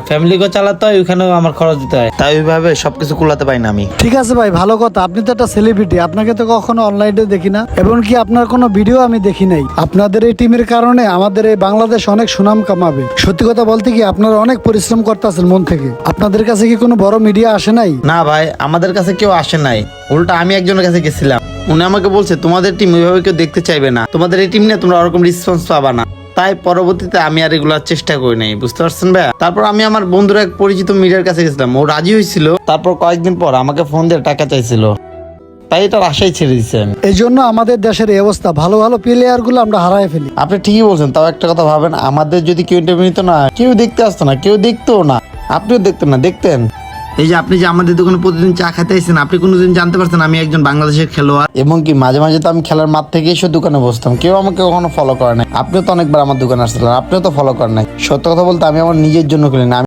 ফ্যামিলিকে চালাতে হয়, ওইখানেও আমার খরচ দিতে হয়, তাই ওইভাবে সবকিছু কুলাতে পারি না আমি। ঠিক আছে ভাই, ভালো কথা। আপনি তো একটা সেলিব্রিটি, আপনাকে তো কখনো অনলাইনে দেখি না, এবং কি আপনার কোনো ভিডিও আমি দেখি নাই। আপনাদের এই টিমের কারণে আমাদের এই বাংলাদেশ অনেক সুনাম কামাবে। সত্যি কথা বলতে কি আপনারা অনেক পরিশ্রম করতেছেন মন থেকে। আপনাদের কাছে কি কোনো বড় মিডিয়া আসে নাই? না ভাই, আমাদের কাছে কেউ আসে নাই, উল্টা আমি একজনের কাছে গেছিলাম। উনি আমাকে বলছে তোমাদের টিম ওইভাবে কেউ দেখতে চাইবে না, তোমাদের এই টিম নিয়ে তোমরা ওরকম রেসপন্স পাবা না। তাই পরবর্তীতে আমি আর এগুলোর চেষ্টা করি নাই, বুঝতে পারছেন ভাই। তারপর আমি আমার বন্ধুর এক পরিচিত মিডিয়ার কাছে গেছিলাম, ও রাজি হয়েছিল। তারপর কয়েকদিন পর আমাকে ফোন দিয়ে টাকা চাইছিল, তাই এটার আশাই ছেড়ে দিচ্ছেন। এই জন্য আমাদের দেশের এই অবস্থা, ভালো ভালো প্লেয়ার গুলো আমরা হারাই ফেলি। আপনি ঠিকই বলছেন, তাও একটা কথা ভাবেন, আমাদের যদি কেউ ইন্টারভিউ নিত না, কেউ দেখতে আসতো না, কেউ দেখতো না, আপনিও দেখতেন না, দেখতেন। এই যে আপনি যে আমাদের দোকানে প্রতিদিন চা খাইতে আসছেন, আপনি কোনোদিন জানতে পারছেন আমি একজন বাংলাদেশের খেলোয়াড়? এবং কি মাঝে মাঝে তো আমি খেলার মাঠ থেকে এসে দোকানে বসতাম, কেউ আমাকে কখনো ফলো করে নাই। আপনিও তো অনেকবার আমার দোকানে আসছিলেন, আপনিও তো ফলো করেন নাই। সত্য কথা বলতে আমি আমার নিজের জন্য খেলি না।